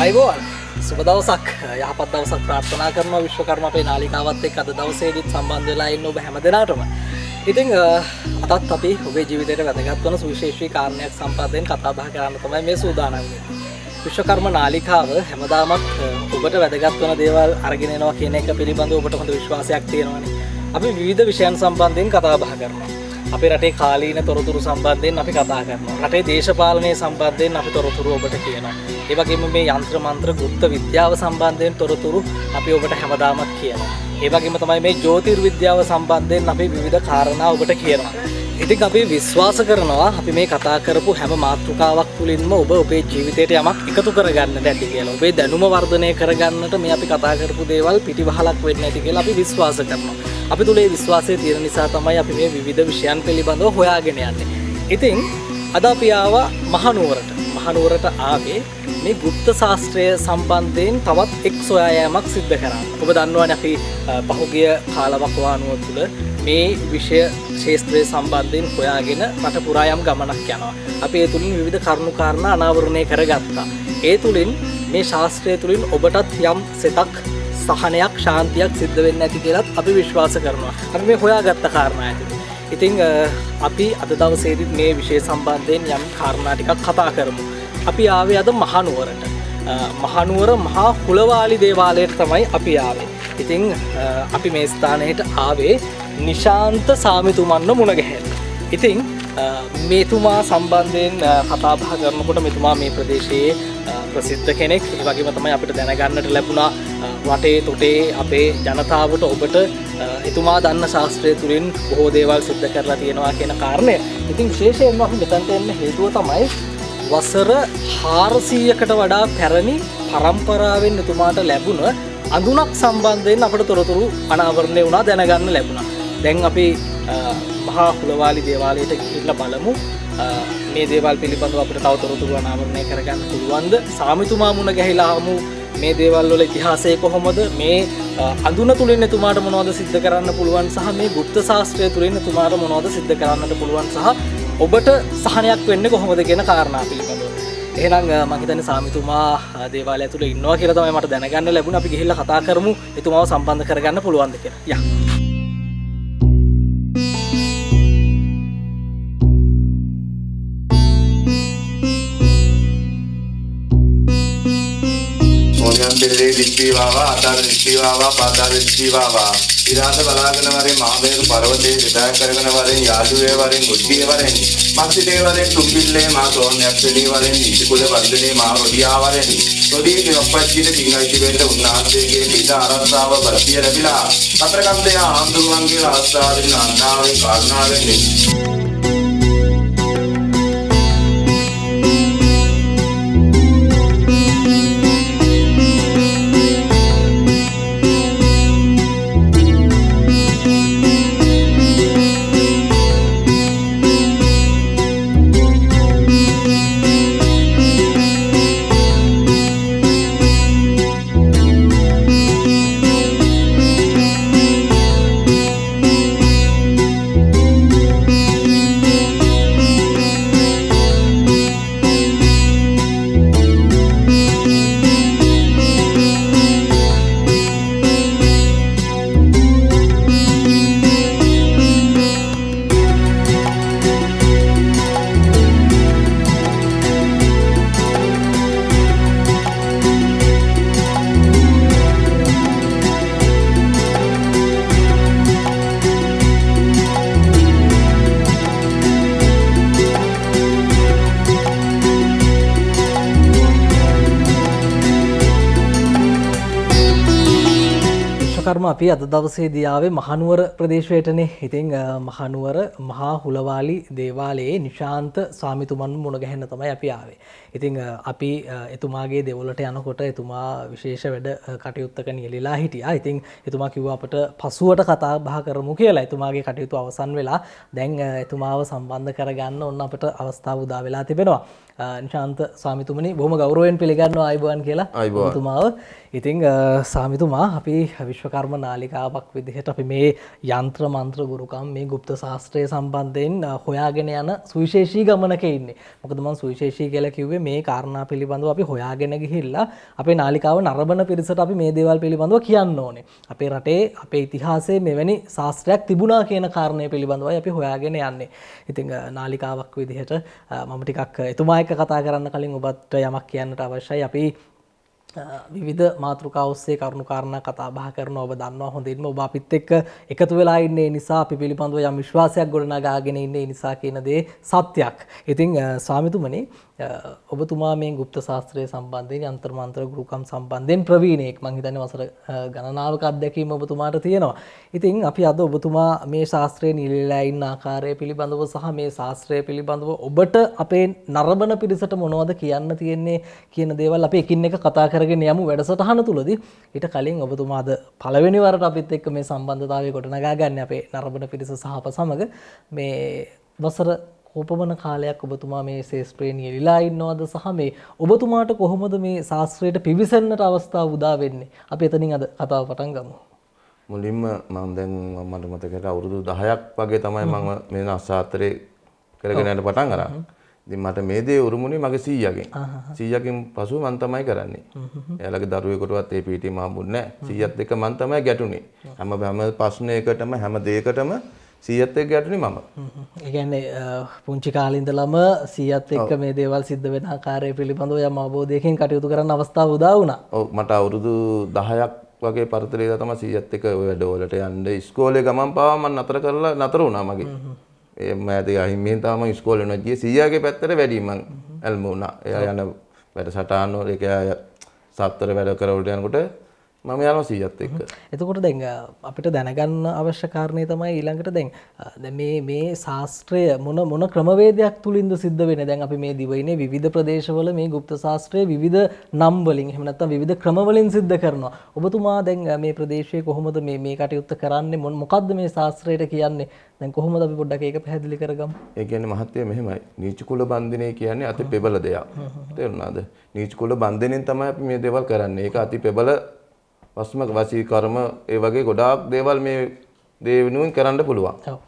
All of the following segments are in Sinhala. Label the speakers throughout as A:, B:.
A: අයිබෝන් සුබ දවසක් යහපත් දවසක් ප්‍රාර්ථනා කරනවා විශ්වකර්ම අපේ නාලිකාවත් එක්ක අද දවසේදීත් සම්බන්ධ වෙලා ඉන්න ඔබ හැමදෙනාටම. ඉතින් අදත් අපි ඔබේ ජීවිතයට වැදගත් වන සුවිශේෂී කාරණයක් සම්බන්ධයෙන් කතා බහ කරන්න තමයි මේ සූදානම් වෙන්නේ. විශ්වකර්ම නාලිකාව හැමදාමත් ඔබට වැදගත් වන දේවල් අරගෙන එනවා කියන එක පිළිබඳව ඔබට හොඳ විශ්වාසයක් තියෙනවානේ. අපි විවිධ විෂයන් සම්බන්ධයෙන් කතා බහ කරනවා. අපේ රටේ කාලීන තොරතුරු සම්බන්ධයෙන් අපි කතා කරනවා. රටේ දේශපාලනය සම්බන්ධයෙන් අපි තොරතුරු ඔබට කියනවා. ඒ වගේම මේ යంత్ర මන්ත්‍ර ගුප්ත විද්‍යාව සම්බන්ධයෙන් තොරතුරු අපි ඔබට හැමදාමත් කියනවා. ඒ වගේම තමයි මේ ජ්‍යොතිර්විද්‍යාව සම්බන්ධයෙන් අපි විවිධ කාරණා ඔබට කියනවා. ඉතින් අපි විශ්වාස කරනවා අපි මේ කතා කරපු හැම මාතෘකාවක් තුළින්ම ඔබ ඔබේ ජීවිතයට යමක් එකතු කරගන්නට ඇති කියලා. ඔබේ දැනුම වර්ධනය කරගන්නට මේ අපි කතා කරපු දේවල් පිටිවහලක් වෙන්නේ නැති කියලා අපි විශ්වාස කරනවා. අපි තුල ඒ විශ්වාසය තියෙන නිසා තමයි අපි මේ විවිධ විෂයන් පිළිබඳව හොයාගෙන යන්නේ. ඉතින් අද අපි ආවා මහනුවරට. මහනුවරට ආවේ මේ ගුප්ත ශාස්ත්‍රය සම්බන්ධයෙන් තවත් එක් සොයා යාමක් සිද්ධ කරන්න. ඔබ දන්නවනේ අපි පහුගිය කාලවකවානුව තුළ මේ විෂය ශාස්ත්‍රය සම්බන්ධයෙන් හොයාගෙන රට පුරා යම් ගමනක් යනවා. අපි ඒ තුලින් විවිධ කරුණු කාරණා අනාවරණය කරගත්තා. ඒ තුලින් මේ ශාස්ත්‍රය තුලින් ඔබටත් යම් සෙතක් සහනයක් ශාන්තියක් සිද්ධ වෙන්න ඇති කියලාත් අපි විශ්වාස කරනවා. අපි මේ හොයාගත්ත කාරණා ඇතුළේ. ඉතින් අපි අද දවසේදී මේ විෂය සම්බන්ධයෙන් යම් කාරණා ටිකක් කතා කරමු. අපි ආවේ අද මහනුවරට. මහනුවර මහා කුලවාලි දේවාලයට තමයි අපි ආවේ. ඉතින් අපි මේ ස්ථානයට ආවේ නිශාන්ත සාමිතුමන්ව මුණ ගැහෙන්න. ඉතින් මෙතුමා සම්බන්ධයෙන් කතා බහ කරනකොට මෙතුමා මේ ප්‍රදේශයේ ප්‍රසිද්ධ කෙනෙක්. ඒ වගේම තමයි අපිට දැනගන්නට ලැබුණා වටේ තොටේ අපේ ජනතාවට ඔබට එතුමා දන්න ශාස්ත්‍රය තුලින් බොහෝ දේවල් සිද්ධ කරලා තියෙනවා කියන කාරණය. ඉතින් විශේෂයෙන්ම අපි මෙතනට එන්න හේතුව තමයි වසර 400කට වඩා පැරණි පරම්පරාවෙන් එතුමාට ලැබුණ අඳුනක් සම්බන්ධයෙන් අපට තොරතුරු අනාවරණය වුණා දැනගන්න ලැබුණා. දැන් අපි මහා කුලවාලි දේවාලයට ගිහිල්ලා බලමු. මේ දේවල් පිළිබඳව අපිට තව තොරතුරු අනාවරණය කරගන්න පුළුවන්ද? සාමිතුමා මුණ ගැහිලා ආමු. මේ දේවල් වල ඉතිහාසය කොහොමද? මේ අඳුන තුලින් එතුමාට මොනවද සිද්ධ කරන්න පුළුවන් සහ මේ ගුප්ත ශාස්ත්‍රය තුලින් එතුමාට මොනවද සිද්ධ කරන්නට පුළුවන් සහ ඔබට සහනයක් වෙන්නේ කොහොමද කියන කාරණා පිළිබඳව. එහෙනම් මම හිතන්නේ සාමිතුමා දේවාලය ඇතුලේ ඉන්නවා කියලා තමයි මට දැනගන්න ලැබුණා. අපි ගිහිල්ලා කතා කරමු එතුමාව සම්බන්ධ කරගන්න පුළුවන්ද කියලා. යා.
B: පිළේ දිස්ත්‍රිවාවා ආතාර දිස්ත්‍රිවාවා පාතාර දිස්ත්‍රිවාවා ඉරාද බලාගෙන වරේ මහමෙරු පර්වතයේ දෙදා කරගෙන වරේ යාළුවේ වරේ මුද්ධියේ වරේ මස්තිතේ වරේ තුම්බිල්ලේ මා සෝන්යක් පිළේ වරේ ඉතිකුල වර්ධනේ මා රොඩියා වරේ රොඩියේ අපච්චිට පිංගයිති වෙන්න උන්නාන්සේගේ පිට ආරක්ෂාව බලපිය ලැබිලා අතරකන්දේ ආන්දුරුවන්ගේ ආස්ථාවෙන් අන්නාවෙන් කාරණාවෙන්
A: අපි අද දවසේදී ආවේ මහනුවර ප්‍රදේශයටනේ. ඉතින් මහනුවර මහා හුලවාලි දේවාලයේ නිශාන්ත ස්වාමිතුමන් මුණ ගැහෙන්න තමයි අපි ආවේ. ඉතින් අපි එතුමාගේ දෙවොලට යනකොට එතුමා විශේෂ වැඩ කටයුත්තක නියැලිලා හිටියා. ඉතින් එතුමා කිව්වා අපට පසුවට කතා බහ කරමු කියලා. එතුමාගේ කටයුතු අවසන් වෙලා දැන් එතුමාව සම්බන්ධ කරගන්න ඕන අපට අවස්ථාව උදා වෙලා තිබෙනවා. නිශාන්ත ස්වාමිතුමනි බොහොම ගෞරවයෙන් පිළිගන්නවා ආයුබෝවන් කියලා එතුමාව. ඉතින් ස්වාමිතුමා අපි විශ්වකර්ම ධර්ම නාලිකාවක් විදිහට අපි මේ යන්ත්‍ර මන්ත්‍ර ගුරුකම් මේ গুপ্ত ශාස්ත්‍රය සම්බන්ධයෙන් හොයාගෙන යන සුවිශේෂී ගමනක ඉන්නේ. මොකද මම සුවිශේෂී කියලා කිව්වේ මේ කාරණා පිළිබඳව අපි හොයාගෙන ගිහිල්ලා අපේ නාලිකාව නරඹන පිරිසට අපි මේ දේවල් පිළිබඳව කියන්න ඕනේ. අපේ රටේ අපේ ඉතිහාසයේ මෙවැනි ශාස්ත්‍රයක් තිබුණා කියන කාරණය පිළිබඳවයි අපි හොයාගෙන යන්නේ. ඉතින් නාලිකාවක් විදිහට මම ටිකක් එතුමා එක්ක කතා කරන්න කලින් ඔබට යමක් කියන්නට අවශ්‍යයි. අපි විවිධ මාතෘකා ඔස්සේ කරුණු කාරණා කතා බහ කරනවා. ඔබ දන්නවා හොඳින්ම ඔබ අපිත් එක්ක එකතු වෙලා ඉන්නේ නිසා අපි පිළිබඳව යම් විශ්වාසයක් ගොඩනගාගෙන ඉන්නේ නිසා කියන දේ සත්‍යයක්. ඉතින් ස්වාමිතුමනි ඔබතුමා මේ গুপ্ত ශාස්ත්‍රය සම්බන්ධයෙන් යන්ත්‍ර මන්ත්‍ර ගුරුකම් සම්බන්ධයෙන් ප්‍රවීණයෙක්. මම හිතන්නේ වසර ගණනාවක අත්දැකීම ඔබතුමාට තියෙනවා. ඉතින් අපි අද ඔබතුමා මේ ශාස්ත්‍රයේ නිලලා ඉන්න ආකාරය පිළිබඳව සහ මේ ශාස්ත්‍රය පිළිබඳව ඔබට අපේ නරඹන පිරිසට මොනවද කියන්න තියෙන්නේ කියන දේවල් අපි එකින් එක කතා කරගෙන යමු වැඩසටහන තුලදී. ඊට කලින් ඔබතුමා අද පළවෙනි වරට අපිත් එක්ක මේ සම්බන්ධතාවය ගොඩනගා ගන්න අපේ නරඹන පිරිස සහ අප සමග මේ වසර කොපමණ කාලයක් ඔබතුමා මේ ශාස්ත්‍රයේ නියැලිලා ඉන්නවද සහ මේ ඔබතුමාට කොහොමද මේ ශාස්ත්‍රයට පිවිසෙන්නට අවස්ථාව උදා වෙන්නේ? අපි එතනින් අද කතාව පටන් ගමු.
B: මුලින්ම මම දැන් මට මතකයි අවුරුදු 10ක් වගේ තමයි මම මේ ශාස්ත්‍රයේ කරගෙන යන්න පටන් අරන්. ඉතින් මට මේ දේ උරුමුනේ මගේ 100කින්. 100කින් පසු මම තමයි කරන්නේ. එයාලගේ දරුවෙකුටවත් ඒ පීටි මම හම්බුන්නේ නැහැ. 100ත් එක්ක මම තමයි ගැටුනේ. හැම ප්‍රශ්නයකටම හැම දෙයකටම 100ත් එක්ක ගැටුනේ මම.
A: ඒ කියන්නේ පුංචි කාලේ ඉඳලම 100ත් එක්ක මේ දේවල් සිද්ධ වෙන ආකාරය පිළිබඳව යම් අවබෝධයකින් කටයුතු කරන්න අවස්ථාව උදා වුණා.
B: ඔව් මට අවුරුදු 10ක් වගේ පරතරේ තමයි 100ත් එක්ක ඔය වැඩවලට යන්න ඉස්කෝලේ ගමන් පාවා මම නතර වුණා මගේ. ඒ මෑතේ අහිමියෙන් තමයි ඉස්කෝලේ යනවා ගියේ 100ගේ පැත්තට වැඩි මං ඇල්ම වුණා. එයා යන වැඩසටහන් වල ඒක සත්තර වැඩ කරවලට යනකොට මම යනවා 100ත් එක්ක.
A: එතකොට දැන් අපිට දැනගන්න අවශ්‍ය කාරණේ තමයි ඊළඟට දැන් මේ ශාස්ත්‍රය මොන ක්‍රමවේදයක් තුලින්ද සිද්ධ වෙන්නේ? දැන් අපි මේ දිවයිනේ විවිධ ප්‍රදේශවල මේ গুপ্ত ශාස්ත්‍රය විවිධ නම් වලින් එහෙම නැත්නම් විවිධ ක්‍රම වලින් සිද්ධ කරනවා. ඔබතුමා දැන් මේ ප්‍රදේශයේ කොහොමද මේ කටයුත්ත කරන්නේ? මොකද්ද මේ ශාස්ත්‍රයට කියන්නේ? දැන් කොහොමද අපි පොඩ්ඩක් ඒක පැහැදිලි කරගමු.
B: ඒ කියන්නේ මහත්තයා මෙහෙමයි. නීච කුල බන්ධනය කියන්නේ අති පෙබල දෙයක්. තේරුණාද? නීච කුල බන්ධනෙන් තමයි අපි මේ දේවල් කරන්නේ. ඒක අති පෙබල වස්ම වසී කර්ම ඒ වගේ ගොඩාක් දේවල් මේ දේ වෙනුවෙන් කරන්න පුළුවන්.
A: ඔව්.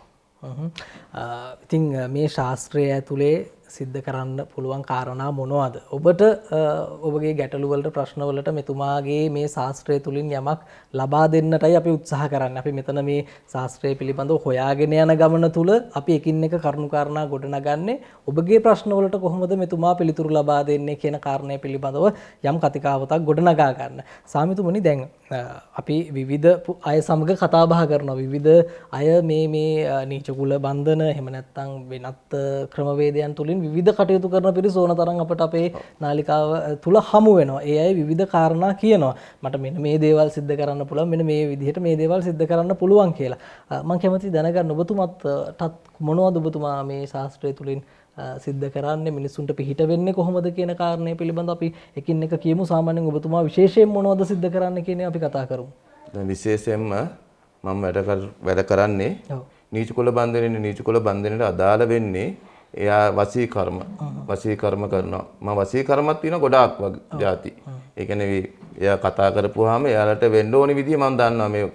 A: ඉතින් මේ ශාස්ත්‍රය ඇතුලේ සිද්ධ කරන්න පුළුවන් කාරණා මොනවද? ඔබට ඔබගේ ගැටලු වලට ප්‍රශ්න වලට මෙතුමාගේ මේ ශාස්ත්‍රය තුලින් යමක් ලබා දෙන්නටයි අපි උත්සාහ කරන්නේ. අපි මෙතන මේ ශාස්ත්‍රය පිළිබඳව හොයාගෙන යන ගමන තුල අපි එකින් එක කරුණු කාරණා ගොඩනගන්නේ ඔබගේ ප්‍රශ්න වලට කොහොමද මෙතුමා පිළිතුරු ලබා දෙන්නේ කියන කාරණය පිළිබඳව යම් කතිකාවතක් ගොඩනගා ගන්න. සාමිතුමනි දැන් අපි විවිධ අය සමග කතා බහ කරනවා. විවිධ අය මේ නීච කුල බන්ධන එහෙම නැත්නම් වෙනත් ක්‍රමවේදයන් තුලින් විවිධ කටයුතු කරන පිරිස ඕන තරම් අපට අපේ නාලිකාව තුල හමු වෙනවා. ඒ අය විවිධ කාරණා කියනවා. මට මෙන්න මේ දේවල් සිද්ධ කරන්න පුළුවන්, මෙන්න මේ විදිහට මේ දේවල් සිද්ධ කරන්න පුළුවන් කියලා. මම කැමතියි දැනගන්න ඔබතුමාටත් මොනවද ඔබතුමා මේ ශාස්ත්‍රය තුලින් සිද්ධ කරන්නේ, මිනිසුන්ට පිහිට වෙන්නේ කොහොමද කියන කාරණය පිළිබඳව අපි එකින් එක කියමු. සාමාන්‍යයෙන් ඔබතුමා විශේෂයෙන් මොනවද සිද්ධ කරන්න කියන්නේ අපි කතා කරමු.
B: දැන් විශේෂයෙන්ම මම වැඩ කරන්නේ නීච කුල බන්ධනෙන්නේ. නීච කුල බන්ධනෙට අදාළ වෙන්නේ එයා වසී කර්ම කරනවා. මම වසී කර්මත් තියෙන ගොඩාක් වගේ ಜಾති. ඒ කියන්නේ එයා කතා කරපුවාම එයාලට වෙන්න ඕනි විදිය මම දන්නවා. මේ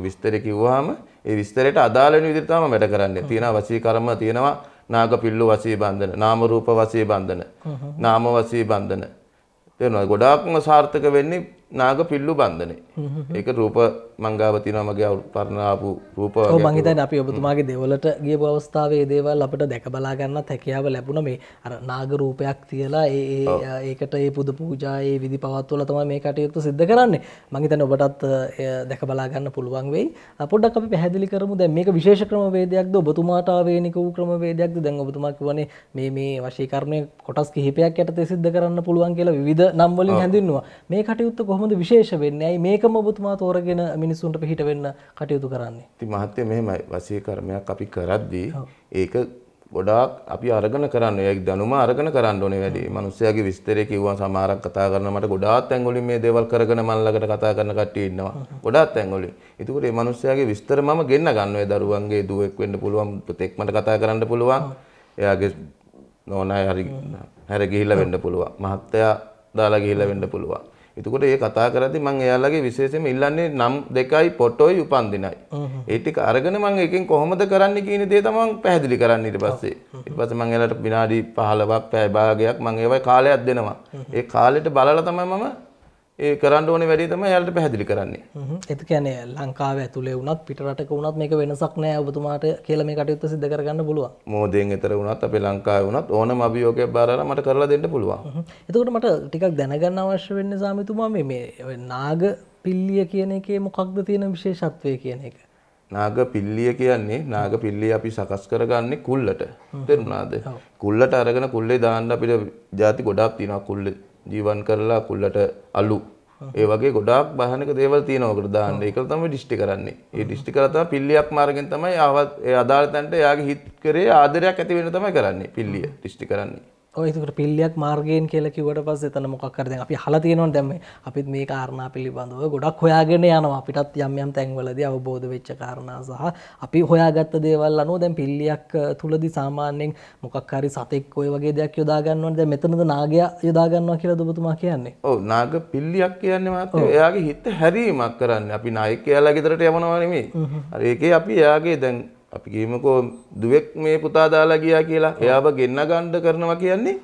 B: විස්තර කිව්වහම ඒ විස්තරයට අදාළ වෙන විදිහට තමයි වැඩ කරන්නේ. තියෙනවා වසී කර්ම, තියෙනවා නාග පිල්ලු වසී බන්ධන, නාම රූප වසී බන්ධන, නාම වසී බන්ධන. තේරෙනවද? ගොඩාක්ම සාර්ථක වෙන්නේ නාග පිල්ලු බන්ධනේ. ඒක රූප මංගාව තියෙනවා මගේ පරණ ආපු රූප වගේ.
A: ඔව් මං හිතන්නේ අපි ඔබතුමාගේ දේවලට ගියපු අවස්ථාවේ මේ දේවල් අපිට දැක බලා ගන්නත් හැකියාව ලැබුණා. මේ අර නාග රූපයක් තියලා ඒකට ඒ පුද පූජා ඒ විදි පවත්වලා තමයි මේ කටයුතු සිද්ධ කරන්නේ. මං හිතන්නේ ඔබටත් දැක බලා ගන්න පුළුවන් වෙයි. පොඩ්ඩක් අපි පැහැදිලි කරමු. දැන් මේක විශේෂ ක්‍රමවේදයක්ද ඔබතුමාට ආවේනික වූ ක්‍රමවේදයක්ද? දැන් ඔබතුමා කියවනේ මේ වශීකරණයේ කොටස් කිහිපයක් යටතේ සිද්ධ කරන්න පුළුවන් කියලා විවිධ නම් වලින් හැඳින්වුවා. මේ කටයුත්ත කොහොමද විශේෂ වෙන්නේ? ඇයි මේකම ඔබතුමා තෝරගෙන මිනිසුන්ට පිහිට වෙන්න කටයුතු කරන්නේ?
B: ඉතින් මහත්තයා මෙහෙමයි. වසී කර්මයක් අපි කරද්දී ඒක ගොඩාක් අපි අරගෙන කරන්නේ. ඒක දැනුම අරගෙන කරන්න ඕනේ වැඩි. මිනිස්සයාගේ විස්තරය කිව්වා සමහරක් කතා කරන මට ගොඩාක් තැන් වලින් මේ දේවල් කරගෙන මන් ළඟට කතා කරන කට්ටිය ඉන්නවා. ගොඩාක් තැන් වලින්. ඒකෝට මේ මිනිස්සයාගේ විස්තර මම ගෙන්න ගන්නවා. ඒ දරුවන්ගේ දුවෙක් වෙන්න පුළුවන්, පුතෙක් මට කතා කරන්න පුළුවන්. එයාගේ නෝනා හරි හැර ගිහිල්ලා වෙන්න පුළුවන්. මහත්තයා දාලා ගිහිල්ලා වෙන්න පුළුවන්. එතකොට ඒ කතා කරද්දී මම එයාලගේ විශේෂයෙන්ම ඉල්ලන්නේ නම් දෙකයි ෆොටෝයි උපන්දිනයි. ඒ ටික අරගෙන මම එකෙන් කොහොමද කරන්න කියන දේ තමයි මම පැහැදිලි කරන්න ඊට පස්සේ. ඊට පස්සේ මම එයාලට විනාඩි 15ක් පැය භාගයක් මම ඒවයි කාලයක් දෙනවා. ඒ කාලෙට බලලා තමයි මම ඒ කරන්න ඕනේ වැඩේ තමයි එයාලට පැහැදිලි කරන්නේ.
A: ඒක කියන්නේ ලංකාවේ ඇතුලේ වුණත් පිට රටක වුණත් මේක වෙනසක් නෑ ඔබතුමාට කියලා මේ කටයුත්ත සිදු කරගන්න පුළුවන්.
B: මොදෙන් ඈතර වුණත් අපේ ලංකාවේ වුණත් ඕනම අභියෝගයක් බාර අරන් මට කරලා දෙන්න පුළුවන්.
A: එතකොට මට ටිකක් දැනගන්න අවශ්‍ය වෙන්නේ සාමිතුමා මේ නාග පිල්ලිය කියන එකේ මොකක්ද තියෙන විශේෂත්වය කියන එක.
B: නාග පිල්ලිය කියන්නේ නාග පිල්ලිය අපි සකස් කරගන්නේ කුල්ලට. තේරුණාද? කුල්ලට අරගෙන කුල්ලේ දාන්න අපිට ಜಾති ගොඩාක් තියෙනවා. කුල්ලේ ජීවන් කරලා කුල්ලට අලු ඒ වගේ ගොඩාක් භයානක දේවල් තියෙනවා ඔකට දාන්න. ඒක තමයි ඩිස්ටි කරන්නේ. ඒ ඩිස්ටි කරලා තමයි පිල්ලියක් මාර්ගෙන් තමයි ඒ අදාළ තැනට එයාගේ හිත කරේ ආදරයක් ඇති වෙන තමයි කරන්නේ පිල්ලිය ඩිස්ටි කරන්නේ.
A: ඔය ඒකට පිල්ලියක් මාර්ගයෙන් කියලා කිව්වට පස්සේ එතන මොකක් හරි දැන් අපි අහලා තියෙනවනේ දැන් මේ අපිත් මේ කාරණා පිළිබඳව ගොඩක් හොයාගෙන යනවා අපිටත් යම් යම් තැන්වලදී අවබෝධ වෙච්ච කාරණා සහ අපි හොයාගත්ත දේවල් අනුව දැන් පිල්ලියක් තුලදී සාමාන්‍යයෙන් මොකක් හරි සතෙක් ඔය වගේ දෙයක් යොදා ගන්නවනේ දැන් මෙතනද නාගයා යොදා ගන්නවා කියලා ඔබතුමා කියන්නේ.
B: ඔව් නාග පිල්ලියක් කියන්නේ මාත් එයාගේ හිත හැරීමක් කරන්නේ. අපි නායකයාලා ගෙදරට යවනවා නෙමෙයි. හරි ඒකේ අපි එයාගේ දැන් අපි කියමුකෝ දුවෙක් මේ පුතා දාලා ගියා කියලා එයාව ගෙන්න ගන්න කරනවා කියන්නේ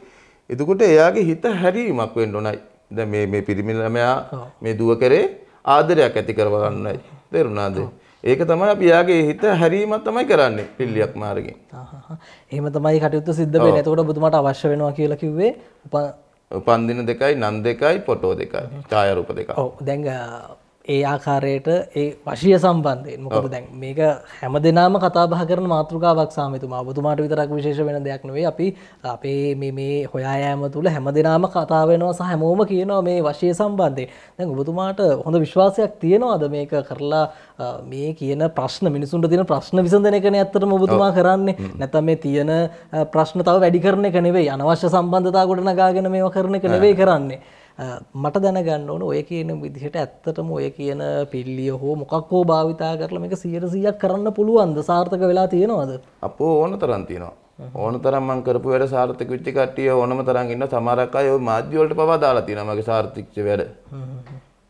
B: එතකොට එයාගේ හිත හැරීමක් වෙන්න ඕනයි. දැන් මේ පිරිමි ළමයා මේ දුව කරේ ආදරයක් ඇති කරව ගන්නයි. තේරුණාද? ඒක තමයි අපි එයාගේ හිත හැරීමක් තමයි කරන්නේ පිල්ලියක් මාර්ගෙන්.
A: එහෙම තමයි කටයුත්ත සිද්ධ වෙන්නේ. එතකොට ඔබතුමාට අවශ්‍ය වෙනවා කියලා කිව්වේ
B: උපන්දින දෙකයි නම් දෙකයි ෆොටෝ දෙකයි ඡායාරූප දෙකක්.
A: ඔව් දැන් ඒ ආකාරයට ඒ වශීය සම්බන්ධයෙන් මොකද දැන් මේක හැමදෙනාම කතා බහ කරන මාතෘකාවක් සාමිතුමා ඔබතුමාට විතරක් විශේෂ වෙන දෙයක් නෙවෙයි අපි අපේ මේ හොයා යාම තුළ හැමදෙනාම කතා වෙනවා සහ හැමෝම කියනවා මේ වශීය සම්බන්ධයෙන් දැන් ඔබතුමාට හොඳ විශ්වාසයක් තියෙනවද මේක කරලා මේ කියන ප්‍රශ්න මිනිසුන්ට තියෙන ප්‍රශ්න විසඳන එකනේ ඇත්තටම ඔබතුමා කරන්නේ නැත්නම් මේ තියෙන ප්‍රශ්න තව වැඩි කරන එක නෙවෙයි අනවශ්‍ය සම්බන්ධතා ගොඩනගාගෙන මේවා කරන එක නෙවෙයි කරන්නේ මට දැනගන්න ඕන ඔය කියන විදිහට ඇත්තටම ඔය කියන පිල්ලිය හෝ මොකක් හෝ භාවිතා කරලා මේක 100% කරන්න පුළුවන්ද සාර්ථක වෙලා තියෙනවද
B: අපෝ ඕන තරම් තියෙනවා ඕන තරම් මම කරපු වැඩ සාර්ථක වෙච්ච කට්ටිය ඕනම තරම් ඉන්න සමහරක් අය ඔය මාධ්‍ය වලට පවා දාලා තියෙනවා මගේ සාර්ථකච්ච වැඩ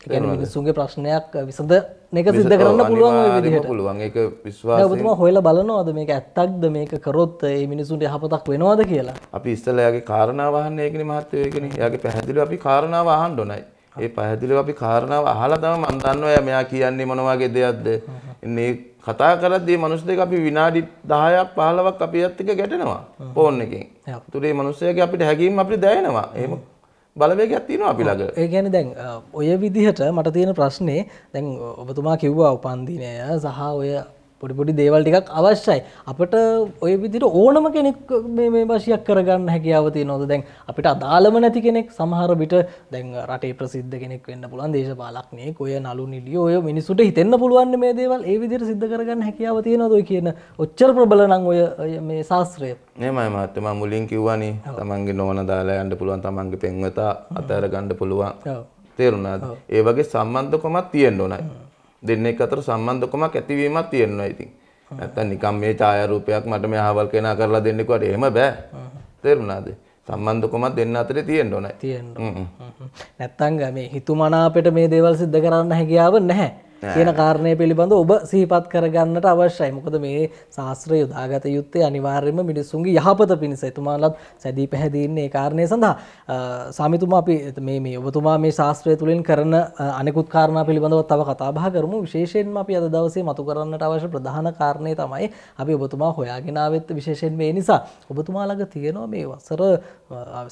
A: කියන්නේ මිනිස්සුන්ගේ ප්‍රශ්නයක් විසඳන එක සිද්ධ කරන්න පුළුවන් ඔය විදිහට
B: පුළුවන් ඒක විශ්වාසයෙන්
A: ඔබතුමා හොයලා බලනවද මේක ඇත්තක්ද මේක කරොත් මේ මිනිසුන්ට යහපතක් වෙනවද කියලා
B: අපි ඉස්සෙල්ලා යාගේ කාරණාව අහන්නේ ඒකනේ මහත්තයෝ ඒකනේ යාගේ පැහැදිලිව අපි කාරණාව අහන්න ඕනයි ඒ පැහැදිලිව අපි කාරණාව අහලා තමයි මම දන්නවා මෙයා කියන්නේ මොන වගේ දෙයක්ද මේ කතා කරද්දී මේ මිනිස් දෙක අපි විනාඩි 10ක් 15ක් අපි යත් එක ගැටෙනවා ෆෝන් එකෙන් ඒතුළේ මේ මිනිස්සයාගේ අපිට හැගීම් අපිට දැනෙනවා එහෙම බලවේගයක් තියෙනවා අපි ළඟ.
A: ඒ කියන්නේ දැන් ඔය විදිහට මට තියෙන ප්‍රශ්නේ දැන් ඔබතුමා කිව්වා උපන්දිනය සහ ඔය පොඩි පොඩි දේවල් ටිකක් අවශ්‍යයි. අපිට ඔය විදිහට ඕනම කෙනෙක් මේ වශියක් කරගන්න හැකියාව තියෙනවද? දැන් අපිට අදාළම නැති කෙනෙක් සමහර විට දැන් රටේ ප්‍රසිද්ධ කෙනෙක් වෙන්න පුළුවන් දේශපාලඥයෙක් ඔය නළු නිළිය ඔය මිනිසුන්ට හිතෙන්න පුළුවන් මේ දේවල් ඒ විදිහට සිද්ධ කරගන්න හැකියාව තියෙනවද ඔය කියන ඔච්චර ප්‍රබල නම් ඔය මේ ශාස්ත්‍රය?
B: එහෙමයි මහත්තයා මම මුලින් කිව්වානේ තමන්ගේ නෝන දාලා යන්න පුළුවන් තමන්ගේ පෙන්වතා අතහැර ගන්න පුළුවන්. තේරුණාද? ඒ වගේ සම්බන්ධකමක් තියෙන්න ඕනයි. දෙන්නෙක් අතර සම්බන්ධකමක් ඇතිවීමක් තියෙනවා ඉතින්. නැත්තම් නිකම් මේ ඡායාරූපයක් මට මේ අහවල් කෙනා කරලා දෙන්නෙකුට එහෙම බෑ. තේරුණාද? සම්බන්ධකමක් දෙන්න අතරේ තියෙන්න ඕනයි.
A: නැත්තම් මේ හිතුමනාපෙට මේ දේවල් සිද්ධ කරන්න හැකියාව නැහැ. කියන කාරණය පිළිබඳව ඔබ සිහිපත් කරගන්නට අවශ්‍යයි. මොකද මේ ශාස්ත්‍රය යොදාගත යුත්තේ අනිවාර්යයෙන්ම මිනිසුන්ගේ යහපත පිණිස. එතුමාලත් සැදී පැහැදී ඉන්නේ ඒ කාරණේ සඳහා. සාමිතුමා අපි මේ ඔබතුමා මේ ශාස්ත්‍රය තුලින් කරන අනෙකුත් කාරණා පිළිබඳව තව කතා බහ කරමු. විශේෂයෙන්ම අපි අද දවසේ මතු කරන්නට අවශ්‍ය ප්‍රධාන කාරණේ තමයි අපි ඔබතුමා හොයාගෙන ආවෙත් විශේෂයෙන් මේ නිසා. ඔබතුමා ළඟ තියෙනවා මේ වසර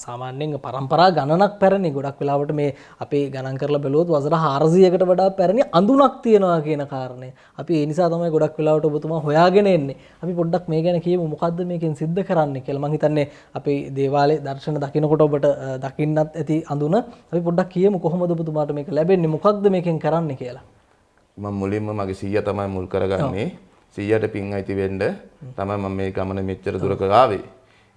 A: සාමාන්‍යයෙන් පරම්පරා ගණනක් පැරණි. ගොඩක් වෙලාවට මේ අපි ගණන් කරලා බැලුවොත් වසර 400කට වඩා පැරණි අඳුනක් තියෙනවා කියන කාරණය. අපි ඒ නිසා තමයි ගොඩක් වෙලාවට ඔබතුමා හොයාගෙන එන්නේ. අපි පොඩ්ඩක් මේ ගැන කියමු මොකද්ද මේකෙන් सिद्ध කරන්නේ කියලා. මම හිතන්නේ අපි දේවාලේ දර්ශන දකින්නකොට ඔබට දකින්නත් ඇති අඳුන. අපි පොඩ්ඩක් කියමු කොහොමද ඔබතුමාට මේක ලැබෙන්නේ? මොකක්ද මේකෙන් කරන්නේ කියලා.
B: මම මුලින්ම මගේ සීයා තමයි මුල් කරගන්නේ. සීයාට පින් අයිති වෙන්න තමයි මම මේ ගමන මෙච්චර දුරක ආවේ.